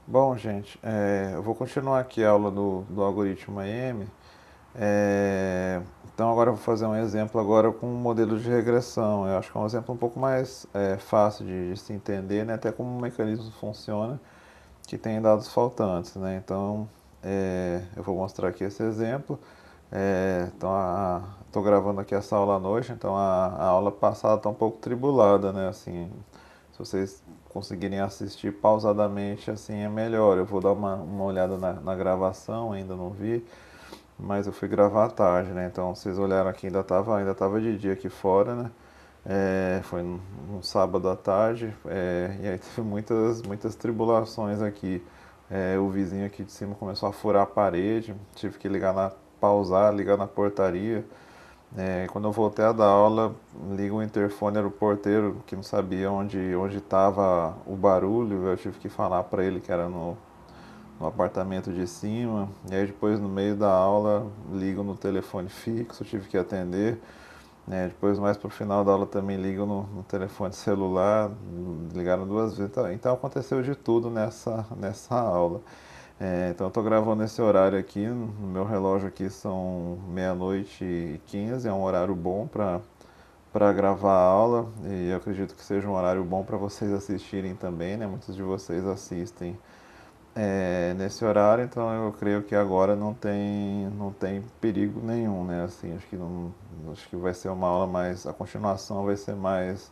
Bom, gente, eu vou continuar aqui a aula do algoritmo AM. Então agora eu vou fazer um exemplo agora com um modelo de regressão. Eu acho que é um exemplo um pouco mais fácil de se entender, né? Até como o mecanismo funciona, que tem dados faltantes, né? Então eu vou mostrar aqui esse exemplo. Então estou gravando aqui essa aula à noite, então a aula passada está um pouco tribulada, né? Assim, se vocês conseguirem assistir pausadamente, assim é melhor. Eu vou dar uma olhada na gravação, ainda não vi, mas eu fui gravar à tarde, né? Então vocês olharam aqui, ainda tava de dia aqui fora, né? Foi num sábado à tarde, e aí teve muitas tribulações aqui. O vizinho aqui de cima começou a furar a parede, tive que pausar, ligar na portaria. Quando eu voltei a dar aula, liga o interfone, era o porteiro que não sabia onde estava o barulho. Eu tive que falar para ele que era no apartamento de cima. E aí depois no meio da aula, ligo no telefone fixo, tive que atender. Depois mais pro final da aula também ligo no telefone celular, ligaram duas vezes. Então aconteceu de tudo nessa aula. Então eu estou gravando esse horário aqui, no meu relógio aqui são meia-noite e 15, é um horário bom para gravar a aula, e eu acredito que seja um horário bom para vocês assistirem também, né? Muitos de vocês assistem nesse horário, então eu creio que agora não tem perigo nenhum, né? Assim, acho que vai ser uma aula mais, a continuação vai ser mais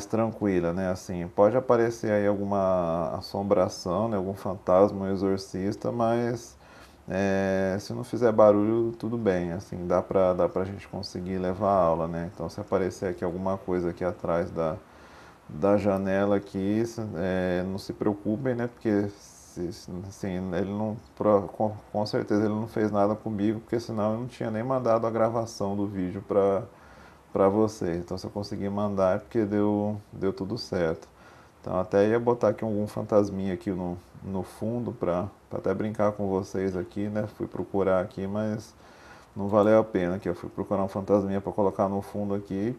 tranquila, né? Assim, pode aparecer aí alguma assombração, né? Algum fantasma, um exorcista, mas se não fizer barulho, tudo bem, assim, dá pra gente conseguir levar a aula, né? Então, se aparecer aqui alguma coisa aqui atrás da janela aqui, não se preocupem, né? Porque assim, ele não, com certeza ele não fez nada comigo, porque senão eu não tinha nem mandado a gravação do vídeo para vocês. Então, se eu conseguir mandar é porque deu tudo certo. Então, até ia botar aqui algum fantasminha aqui no fundo para até brincar com vocês aqui, né? Fui procurar aqui, mas não valeu a pena. Aqui eu fui procurar um fantasminha para colocar no fundo aqui,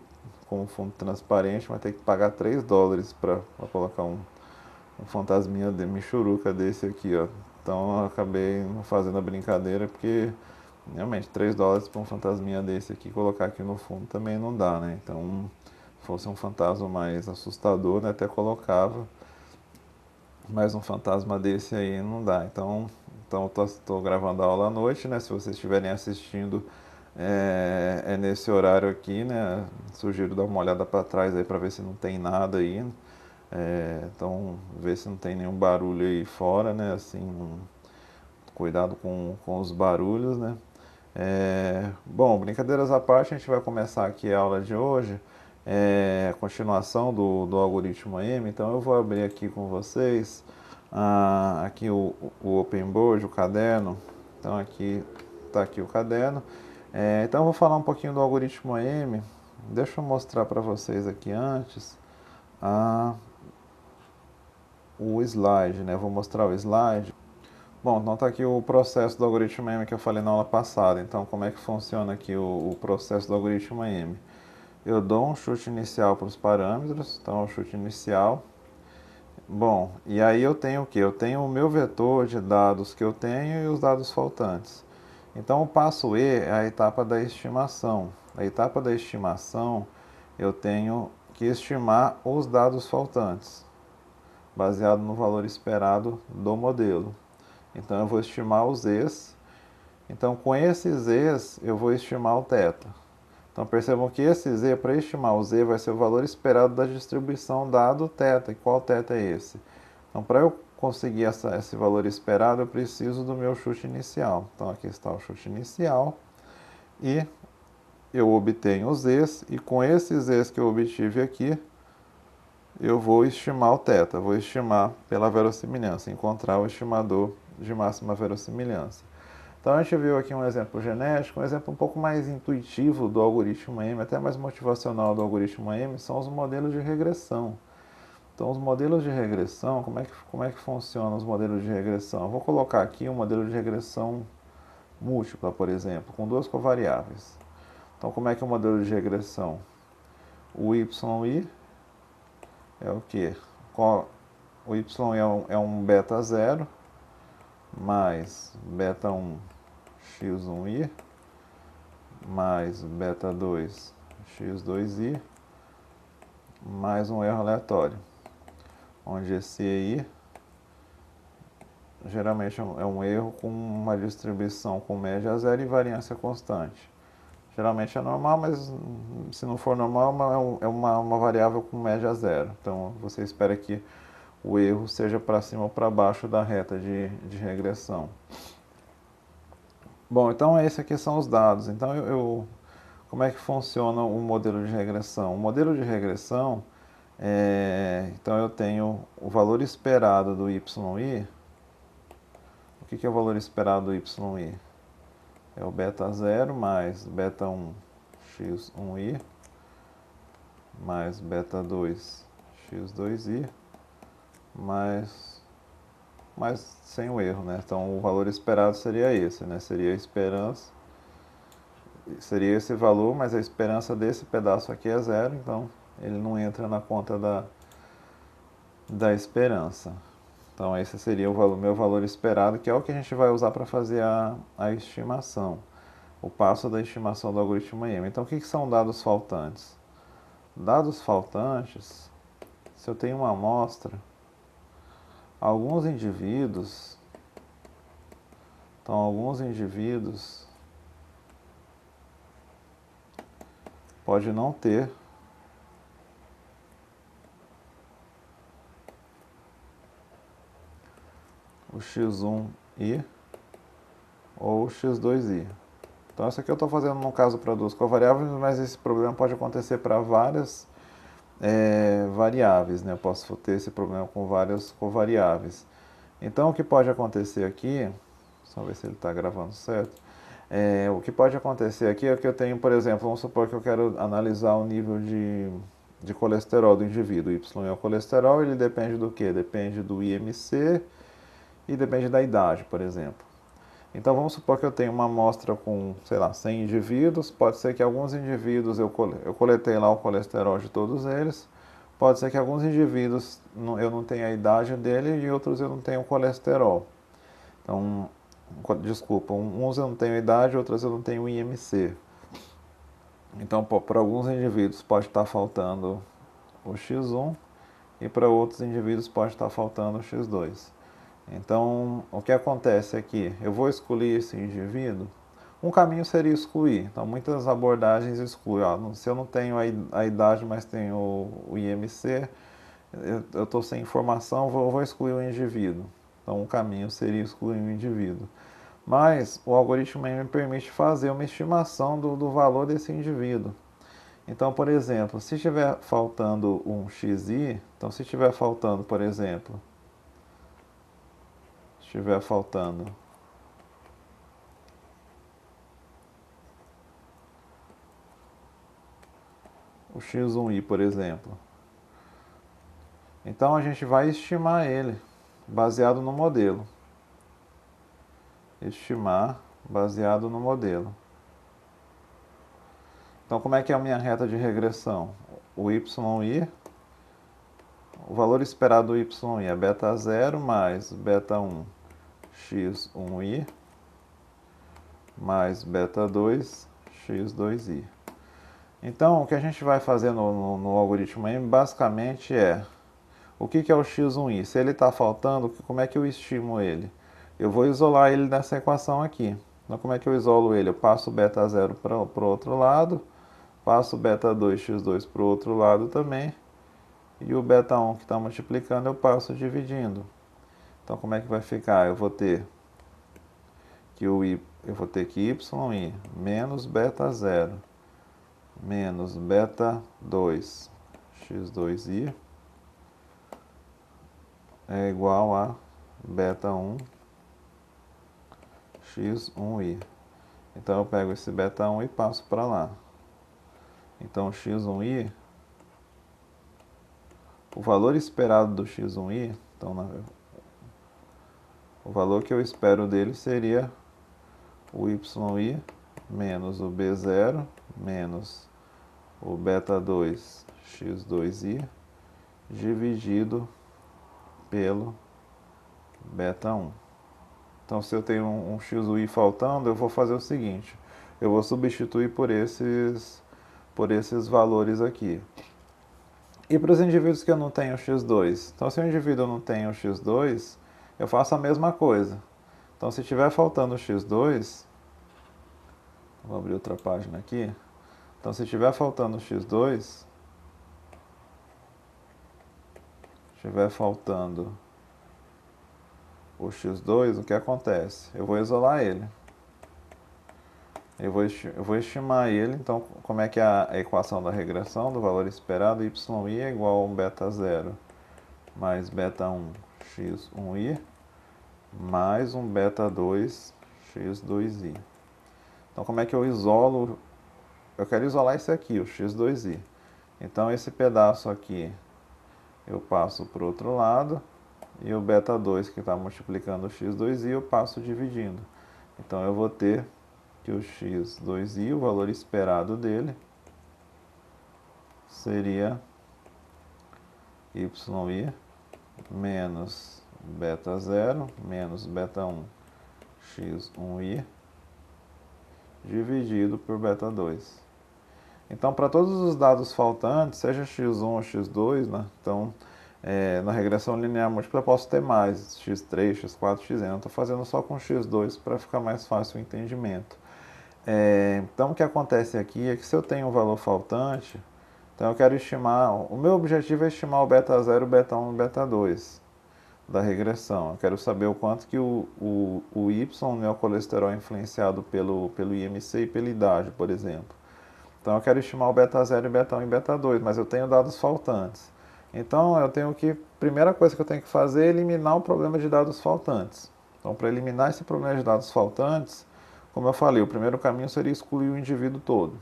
com um fundo transparente, mas tem que pagar US$ 3 para colocar um fantasminha de michuruca desse aqui, ó. Então eu acabei não fazendo a brincadeira, porque realmente US$ 3 para um fantasminha desse aqui, colocar aqui no fundo também não dá, né? Então, se fosse um fantasma mais assustador, né, até colocava, mas um fantasma desse aí não dá. Então tô gravando a aula à noite, né? Se vocês estiverem assistindo, é nesse horário aqui, né? Sugiro dar uma olhada para trás aí para ver se não tem nada aí. Então, ver se não tem nenhum barulho aí fora, né? Assim, cuidado com os barulhos, né? Bom, brincadeiras à parte, a gente vai começar aqui a aula de hoje, a continuação do algoritmo AM. Então eu vou abrir aqui com vocês aqui o Openboard, o caderno. Então aqui está aqui o caderno. Então eu vou falar um pouquinho do algoritmo AM. Deixa eu mostrar para vocês aqui antes ah, o slide, né? Vou mostrar o slide. Bom, então está aqui o processo do algoritmo AM que eu falei na aula passada. Então, como é que funciona aqui o processo do algoritmo AM? Eu dou um chute inicial para os parâmetros, então o chute inicial. Bom, e aí eu tenho o que? Eu tenho o meu vetor de dados que eu tenho e os dados faltantes. Então, o passo E é a etapa da estimação. A etapa da estimação, eu tenho que estimar os dados faltantes, baseado no valor esperado do modelo. Então eu vou estimar os Z's. Então com esses Z's eu vou estimar o θ. Então percebam que esse Z, para estimar o Z, vai ser o valor esperado da distribuição dado θ. E qual θ é esse? Então para eu conseguir esse valor esperado, eu preciso do meu chute inicial. Então aqui está o chute inicial. E eu obtenho os Z's. E com esses Z's que eu obtive aqui, eu vou estimar o θ. Vou estimar pela verossimilhança, encontrar o estimador de máxima verossimilhança. Então a gente viu aqui um exemplo genético, um exemplo um pouco mais intuitivo do algoritmo AM, até mais motivacional do algoritmo AM, são os modelos de regressão. Então os modelos de regressão, como é que funcionam os modelos de regressão? Eu vou colocar aqui um modelo de regressão múltipla, por exemplo, com duas covariáveis. Então como é que é o modelo de regressão? O YI é o que? o y é um beta 0 mais beta 1 x1i mais beta 2 x2i mais um erro aleatório, onde esse i geralmente é um erro com uma distribuição com média zero e variância constante. Geralmente é normal, mas se não for normal, é uma variável com média zero. Então você espera que o erro seja para cima ou para baixo da reta de regressão. Bom, então esses aqui são os dados. Então como é que funciona o modelo de regressão? O modelo de regressão, então eu tenho o valor esperado do yi. O que é o valor esperado do yi? É o beta 0 mais beta 1 x1i mais beta 2 x2i mais sem o erro, né? Então o valor esperado seria esse, né? Seria a esperança, seria esse valor, mas a esperança desse pedaço aqui é zero, então ele não entra na conta da esperança. Então esse seria o meu valor esperado, que é o que a gente vai usar para fazer a estimação, o passo da estimação do algoritmo IEM. Então o que são dados faltantes? Dados faltantes, se eu tenho uma amostra, alguns indivíduos pode não ter o x1i ou o x2i. Então isso aqui eu estou fazendo no caso para duas covariáveis, mas esse problema pode acontecer para várias variáveis, né? Eu posso ter esse problema com várias covariáveis. Então o que pode acontecer aqui, só ver se ele está gravando certo, o que pode acontecer aqui é que eu tenho, por exemplo, vamos supor que eu quero analisar o nível de colesterol do indivíduo. Y é o colesterol, ele depende do quê? Depende do IMC e depende da idade, por exemplo. Então vamos supor que eu tenho uma amostra com, sei lá, 100 indivíduos, pode ser que alguns indivíduos eu coletei lá o colesterol de todos eles, pode ser que alguns indivíduos eu não tenha a idade dele e outros eu não tenho o colesterol. Então, desculpa, uns eu não tenho idade, outros eu não tenho IMC. Então, para alguns indivíduos pode estar faltando o X1 e para outros indivíduos pode estar faltando o X2. Então, o que acontece aqui? Eu vou excluir esse indivíduo. Um caminho seria excluir. Então, muitas abordagens excluem. Se eu não tenho a idade, mas tenho o IMC, eu estou sem informação, vou excluir o indivíduo. Então, um caminho seria excluir o indivíduo. Mas o algoritmo me permite fazer uma estimação do valor desse indivíduo. Então, por exemplo, se estiver faltando um xi, então se estiver faltando, por exemplo, estiver faltando o x1i, por exemplo, então a gente vai estimar ele baseado no modelo. Estimar baseado no modelo. Então, como é que é a minha reta de regressão? O yi, o valor esperado do yi é beta 0 mais beta 1 x1i mais beta 2 x2i. Então, o que a gente vai fazer no algoritmo M basicamente é o que é o x1i? Se ele está faltando, como é que eu estimo ele? Eu vou isolar ele nessa equação aqui. Então, como é que eu isolo ele? Eu passo o beta 0 para o outro lado, passo o beta 2 x2 para o outro lado também, e o beta 1 que está multiplicando eu passo dividindo. Então, como é que vai ficar? Eu vou ter que yi menos beta 0 menos beta 2 x2i é igual a beta 1 x1i. Então eu pego esse beta 1 e passo para lá. Então x1i, o valor esperado do x1i, então o valor que eu espero dele seria o yi menos o b0 menos o beta 2 x2i dividido pelo beta 1. Então, se eu tenho um x e y faltando, eu vou fazer o seguinte. Eu vou substituir por esses valores aqui. E para os indivíduos que eu não tenho x2? Então, se o indivíduo não tem o x2, eu faço a mesma coisa. Então, se tiver faltando o x2, vou abrir outra página aqui. Então, se tiver faltando o x2, estiver faltando o x2, o que acontece? Eu vou isolar ele. Eu vou estimar ele, então como é que é a equação da regressão do valor esperado? Y é igual a um beta 0 mais beta 1 x1i mais um beta 2 x2i. Então como é que eu isolo? Eu quero isolar esse aqui, o x2i. Então esse pedaço aqui eu passo para o outro lado e o beta 2 que está multiplicando o x2i eu passo dividindo. Então eu vou ter que o x2i, o valor esperado dele, seria y menos beta 0 menos beta 1 x1i dividido por beta 2. Então, para todos os dados faltantes, seja x1 ou x2, né? Então, na regressão linear múltipla eu posso ter mais, x3, x4, xn. Eu estou fazendo só com x2 para ficar mais fácil o entendimento. Então, o que acontece aqui é que se eu tenho um valor faltante, então eu quero estimar, o meu objetivo é estimar o beta 0, o beta 1 e o beta 2 da regressão. Eu quero saber o quanto que o Y, né, o colesterol influenciado pelo IMC e pela idade, por exemplo. Então eu quero estimar o beta 0, beta 1 e beta 2, mas eu tenho dados faltantes. Então eu tenho que, primeira coisa que eu tenho que fazer é eliminar o problema de dados faltantes. Então para eliminar esse problema de dados faltantes, como eu falei, o primeiro caminho seria excluir o indivíduo todo.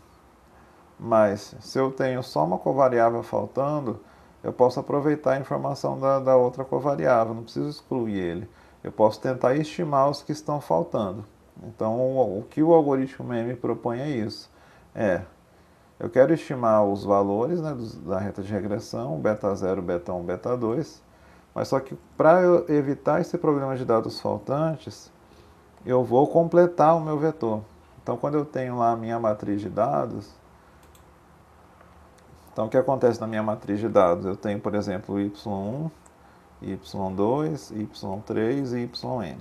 Mas se eu tenho só uma covariável faltando, eu posso aproveitar a informação da outra covariável, não preciso excluir ele. Eu posso tentar estimar os que estão faltando. Então o que o algoritmo me propõe é isso. Eu quero estimar os valores, né, da reta de regressão, beta 0, beta 1, beta 2, mas só que para eu evitar esse problema de dados faltantes, eu vou completar o meu vetor. Então, quando eu tenho lá a minha matriz de dados, então o que acontece na minha matriz de dados? Eu tenho, por exemplo, y1, y2, y3 e yn.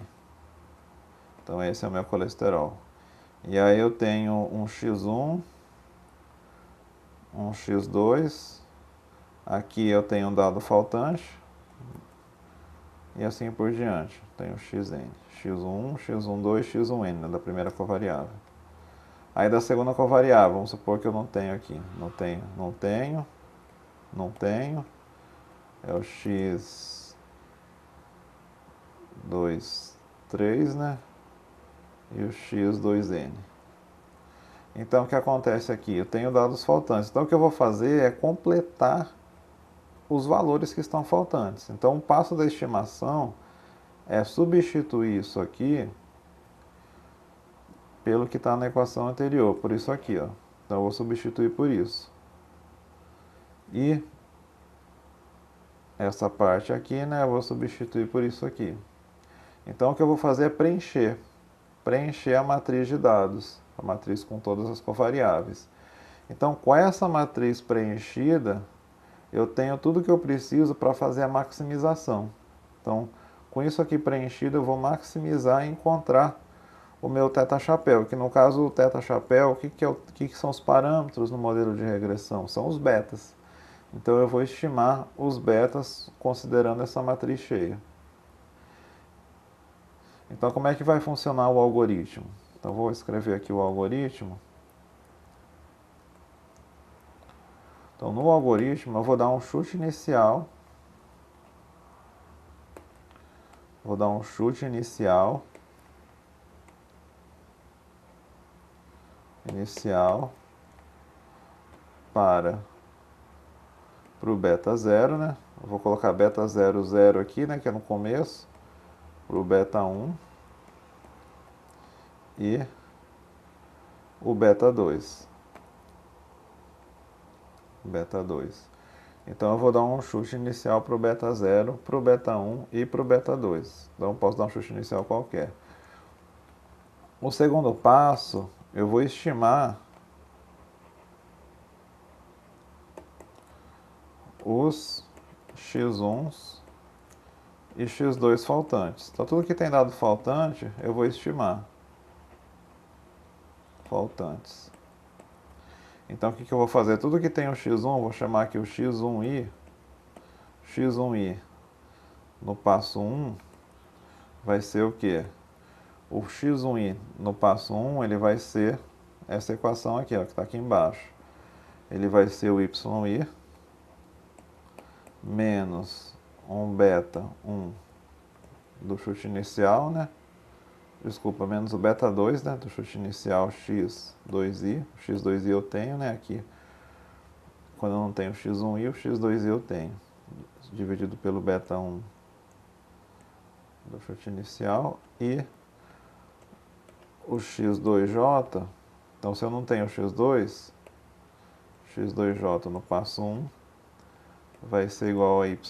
Então, esse é o meu colesterol. E aí eu tenho um x1, um x2, aqui eu tenho um dado faltante, e assim por diante. Tenho xn, x1, x12, x1n, né, da primeira covariável. Aí da segunda covariável, vamos supor que eu não tenho aqui. Não tenho. É o x23, né? E o x2n. Então o que acontece aqui? Eu tenho dados faltantes. Então o que eu vou fazer é completar os valores que estão faltantes. Então o passo da estimação é substituir isso aqui pelo que está na equação anterior, por isso aqui, ó. Então eu vou substituir por isso. E essa parte aqui, né, eu vou substituir por isso aqui. Então o que eu vou fazer é preencher a matriz de dados, a matriz com todas as covariáveis. Então com essa matriz preenchida, eu tenho tudo que eu preciso para fazer a maximização. Então, com isso aqui preenchido, eu vou maximizar e encontrar o meu θ-chapéu, que no caso o θ-chapéu, o que são os parâmetros no modelo de regressão? São os betas. Então eu vou estimar os betas considerando essa matriz cheia. Então como é que vai funcionar o algoritmo? Então vou escrever aqui o algoritmo. Então no algoritmo eu vou dar um chute inicial. Vou dar um chute inicial para o beta 0, né? Eu vou colocar beta 0, 0 aqui, né, que é no começo, para o beta 1 e o beta 2. Então eu vou dar um chute inicial para o beta 0, para o beta 1 e para o beta 2. Então eu posso dar um chute inicial qualquer. O segundo passo, eu vou estimar os x1s e x2 faltantes. Então tudo que tem dado faltante, eu vou estimar. Faltantes. Então o que eu vou fazer? Tudo que tem o x1, eu vou chamar aqui o x1i. X1i no passo 1 vai ser o quê? O x1i no passo 1, ele vai ser essa equação aqui, ó, que está aqui embaixo. Ele vai ser o yi menos um beta 1 do chute inicial, né? Desculpa, menos o beta 2, né, do chute inicial x2i. O x2i eu tenho, né, aqui. Quando eu não tenho o x1i, o x2i eu tenho. Dividido pelo beta 1 do chute inicial. E o x2j, então se eu não tenho o x2, x2j no passo 1 vai ser igual a yi.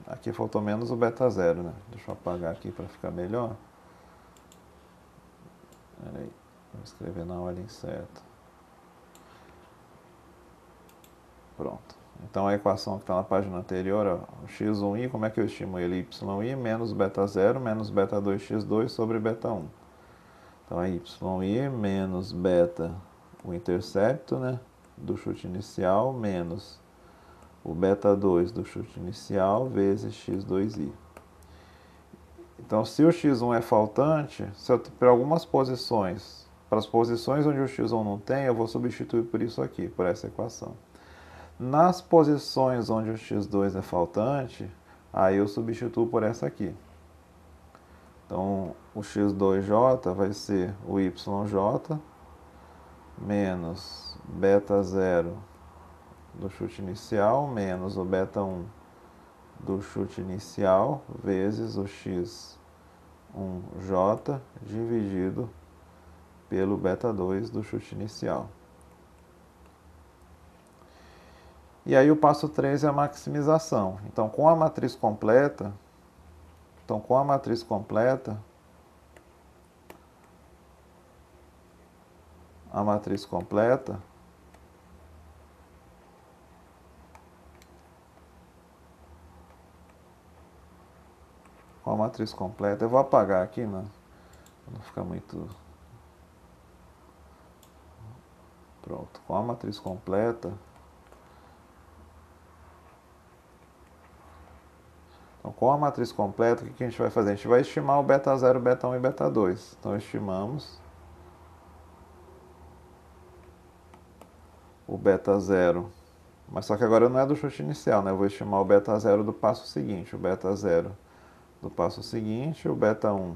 Aqui faltou menos o beta 0, né? Deixa eu apagar aqui para ficar melhor. Peraí, vou escrever na ordem certa. Pronto. Então a equação que está na página anterior, ó, o x1i, como é que eu estimo ele? yi menos beta 0 menos beta 2x2 sobre beta 1. Então é yi menos beta, o intercepto, né, do chute inicial, menos o beta 2 do chute inicial vezes x2i. Então, se o x1 é faltante, para algumas posições, para as posições onde o x1 não tem, eu vou substituir por isso aqui, por essa equação. Nas posições onde o x2 é faltante, aí eu substituo por essa aqui. Então, o x2j vai ser o yj menos beta 0 do chute inicial menos o beta 1 do chute inicial vezes o x1j dividido pelo beta 2 do chute inicial. E aí o passo 3 é a maximização. Então, com a matriz completa, com a matriz completa, eu vou apagar aqui, né? Para não ficar muito... Pronto, com a matriz completa... Então, com a matriz completa, o que a gente vai fazer? A gente vai estimar o beta 0, beta 1 e beta 2. Então, estimamos o beta 0, mas só que agora não é do chute inicial, né? Eu vou estimar o beta 0 do passo seguinte, o beta 0 do passo seguinte, o beta 1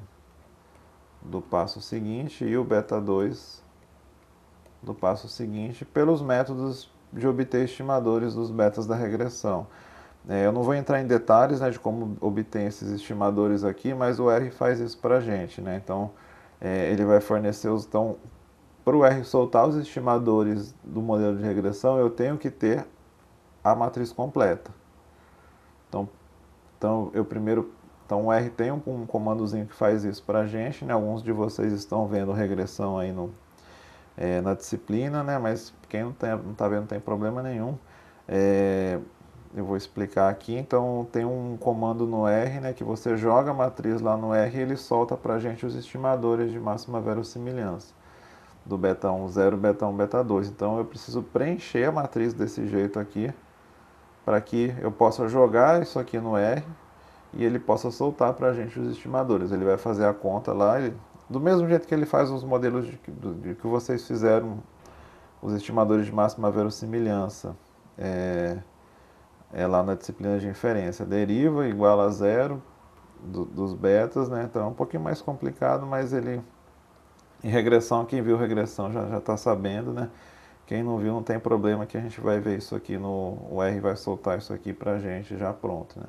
do passo seguinte e o beta 2 do passo seguinte, pelos métodos de obter estimadores dos betas da regressão. Eu não vou entrar em detalhes, né, de como obter esses estimadores aqui, mas o R faz isso para a gente, né? Então, ele vai fornecer os... Então, para o R soltar os estimadores do modelo de regressão, eu tenho que ter a matriz completa. Então o R tem um comandozinho que faz isso para a gente, né? Alguns de vocês estão vendo regressão aí na disciplina, né? Mas quem não está vendo não tem problema nenhum. Eu vou explicar aqui. Então tem um comando no R, né, que você joga a matriz lá no R e ele solta para a gente os estimadores de máxima verossimilhança do beta 1, 0, beta 1, beta 2. Então eu preciso preencher a matriz desse jeito aqui para que eu possa jogar isso aqui no R e ele possa soltar para a gente os estimadores. Ele vai fazer a conta lá, do mesmo jeito que ele faz os modelos de que vocês fizeram, os estimadores de máxima verossimilhança. Lá na disciplina de inferência, deriva igual a zero dos betas, né? Então é um pouquinho mais complicado, mas ele, em regressão, quem viu regressão já está sabendo, né? Quem não viu não tem problema, que a gente vai ver isso aqui o R vai soltar isso aqui para a gente já pronto, né?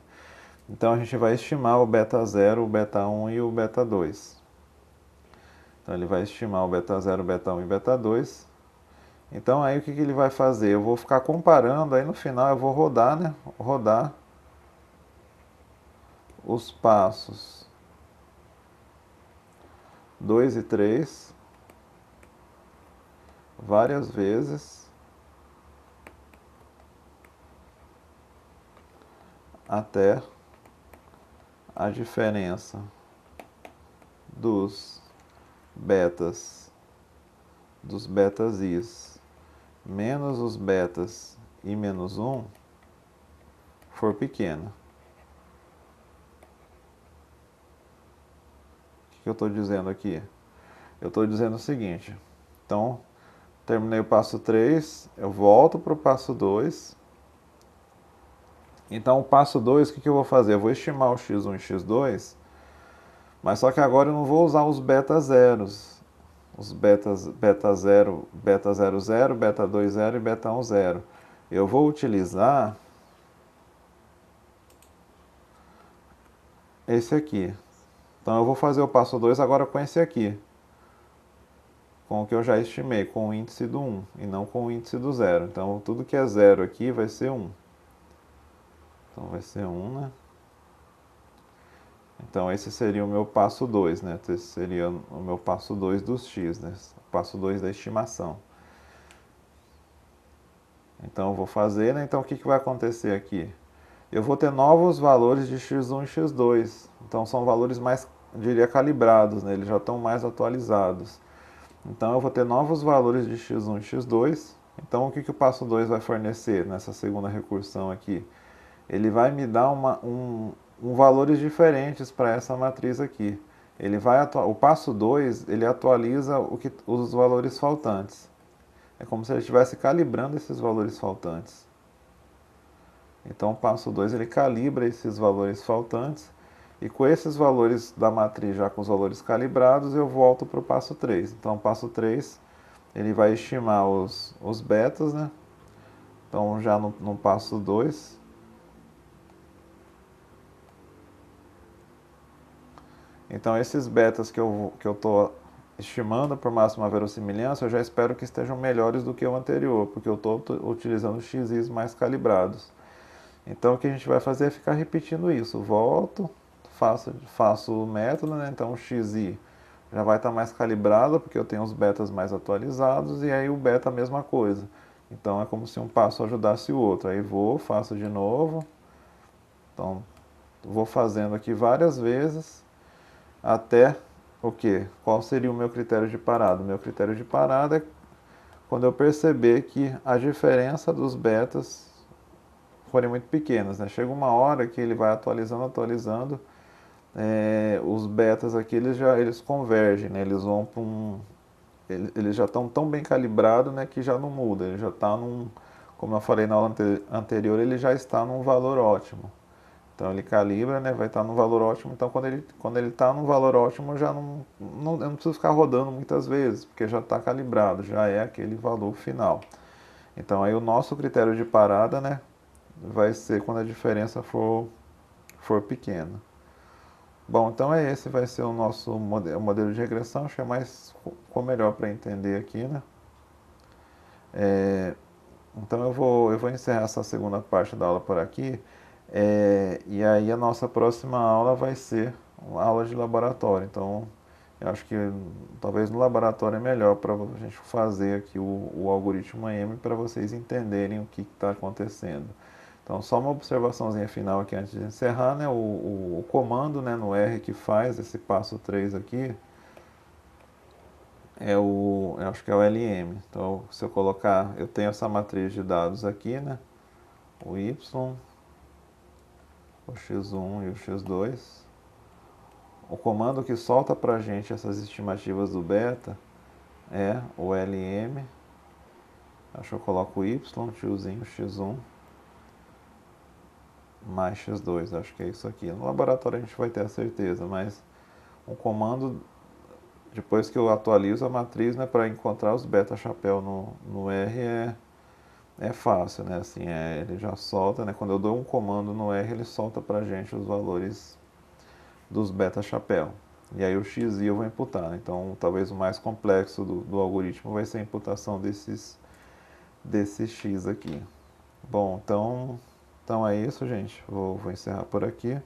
Então a gente vai estimar o beta 0, o beta 1 e o beta 2. Então ele vai estimar o beta 0, beta 1 e beta 2. Então aí o que ele vai fazer? Eu vou ficar comparando, aí no final eu vou rodar, né? Rodar os passos 2 e 3 várias vezes até a diferença dos betas i's menos os betas i menos 1 for pequena. O que eu estou dizendo aqui? Eu estou dizendo o seguinte, então terminei o passo 3, eu volto para o passo 2. Então o passo 2, o que eu vou fazer? Eu vou estimar o x1 e x2, mas só que agora eu não vou usar os beta zeros. Os beta 0, beta 00, beta 20 e beta 10. Eu vou utilizar esse aqui. Então eu vou fazer o passo 2 agora com esse aqui. Com o que eu já estimei, com o índice do 1 e não com o índice do 0. Então tudo que é 0 aqui vai ser 1. Então vai ser 1, né? Então esse seria o meu passo 2, né? Esse seria o meu passo 2 dos x, né? O passo 2 da estimação. Então eu vou fazer, né? Então o que vai acontecer aqui? Eu vou ter novos valores de x1 e x2. Então são valores mais, diria, calibrados, né? Eles já estão mais atualizados. Então eu vou ter novos valores de x1 e x2. Então o que o passo 2 vai fornecer nessa segunda recursão aqui? Ele vai me dar valores diferentes para essa matriz aqui. O passo 2 ele atualiza os valores faltantes. É como se ele estivesse calibrando esses valores faltantes. Então o passo 2 ele calibra esses valores faltantes. E com esses valores da matriz, já com os valores calibrados, eu volto para o passo 3. Então o passo 3 ele vai estimar os betas, né? Então já no passo 2, então esses betas que eu estou estimando por máxima verossimilhança, eu já espero que estejam melhores do que o anterior, porque eu estou utilizando x's mais calibrados. Então o que a gente vai fazer é ficar repetindo isso. Volto, faço o método, né? Então o xi já vai estar mais calibrado, porque eu tenho os betas mais atualizados, e aí o beta a mesma coisa. Então é como se um passo ajudasse o outro. Aí faço de novo. Então vou fazendo aqui várias vezes até o quê? Qual seria o meu critério de parada? O meu critério de parada é quando eu perceber que a diferença dos betas forem muito pequenas, né? Chega uma hora que ele vai atualizando, os betas aqui eles convergem, né? Eles vão para eles já estão tão bem calibrados, né, que já não muda, ele já está como eu falei na aula anterior, ele já está num valor ótimo. Então ele calibra, né, vai estar num valor ótimo. Então quando ele está num valor ótimo, eu não preciso ficar rodando muitas vezes, porque já está calibrado, já é aquele valor final. Então aí o nosso critério de parada, né, vai ser quando a diferença for pequena. Bom, então esse vai ser o nosso modelo de regressão, acho que ficou melhor para entender aqui, né? Então eu vou encerrar essa segunda parte da aula por aqui, e aí a nossa próxima aula vai ser uma aula de laboratório. Então eu acho que talvez no laboratório é melhor para a gente fazer aqui o algoritmo AM para vocês entenderem o que está acontecendo. Então, só uma observaçãozinha final aqui antes de encerrar, né? O comando, né, no R que faz esse passo 3 aqui eu acho que é o LM. Então, se eu colocar, eu tenho essa matriz de dados aqui, né? O Y, o X1 e o X2. O comando que solta para a gente essas estimativas do beta é o LM. Acho que eu coloco o Y, tiozinho, X1 mais x2, acho que é isso aqui. No laboratório a gente vai ter a certeza, mas um comando, depois que eu atualizo a matriz, né, para encontrar os beta-chapéu no R é fácil, né, assim, ele já solta, né, quando eu dou um comando no R, ele solta pra gente os valores dos beta-chapéu. E aí o xi eu vou imputar, né? Então talvez o mais complexo do algoritmo vai ser a imputação desse x aqui. Bom, então é isso, gente. Vou encerrar por aqui.